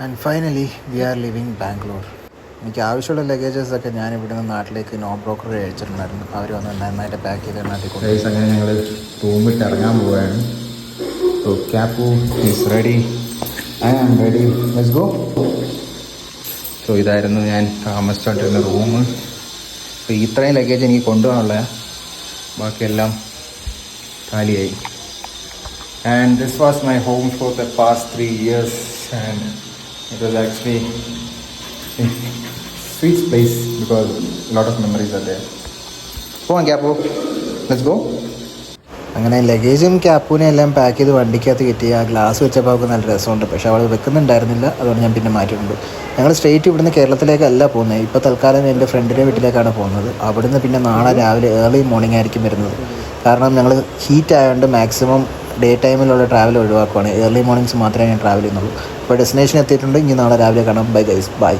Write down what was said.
And finally we are living Bangalore. എനിക്ക് ആവശ്യമുള്ള ലഗേജസൊക്കെ ഞാൻ ഇവിടുന്ന് നാട്ടിലേക്ക് നോ ബ്രോക്കർ അയച്ചിട്ടുണ്ടായിരുന്നു. അവർ വന്ന് നന്നായിട്ട് പാക്ക് ചെയ്ത് നാട്ടിൽ കൊണ്ടുപോയി. അങ്ങനെ ഞങ്ങൾ റൂമിട്ട് ഇറങ്ങാൻ പോവുകയാണ്. സോ ക്യാപ്പു is ready, I am ready, let's go. So ഇതായിരുന്നു ഞാൻ താമസിച്ചുകൊണ്ടിരുന്ന റൂം. അപ്പോൾ ഇത്രയും ലഗേജ് എനിക്ക് കൊണ്ടുപോകാനുള്ള, ബാക്കിയെല്ലാം കാലിയായി. And this was my home for the past 3 years and it was actually a sweet place because a lot of memories are there. പോവാം ക്യാപ്പു, let's go. അങ്ങനെ ലഗേജും ക്യാപ്പൂനെ എല്ലാം പാക്ക് ചെയ്ത് വണ്ടിക്കകത്ത് കയറ്റി. ആ ഗ്ലാസ് വെച്ചപ്പോൾ അവൾക്ക് നല്ല രസമുണ്ട്, പക്ഷേ അവൾ വെക്കുന്നുണ്ടായിരുന്നില്ല. അതുകൊണ്ട് ഞാൻ പിന്നെ മാറ്റിയിട്ടുണ്ട്. ഞങ്ങൾ സ്ട്രെയിറ്റ് ഇവിടുന്ന് കേരളത്തിലേക്കല്ല പോകുന്നത്. ഇപ്പോൾ തൽക്കാലം എൻ്റെ ഫ്രണ്ടിൻ്റെ വീട്ടിലേക്കാണ് പോകുന്നത്. അവിടുന്ന് പിന്നെ നാളെ രാവിലെ ഏർലി മോർണിംഗ് ആയിരിക്കും വരുന്നത്. കാരണം ഞങ്ങൾ ഹീറ്റ് ആയതുകൊണ്ട് മാക്സിമം ഡേ ടൈമിലുള്ള ട്രാവൽ ഒഴിവാക്കുവാണ്. ഏർലി മോർണിംഗ്സ് മാത്രമേ ഞാൻ ട്രാവൽ ചെയ്യുന്നുള്ളൂ. അപ്പോൾ ഡെസ്റ്റിനേഷൻ എത്തിയിട്ടുണ്ട്. ഇനി നാളെ രാവിലെ കാണാം. Bye guys, by.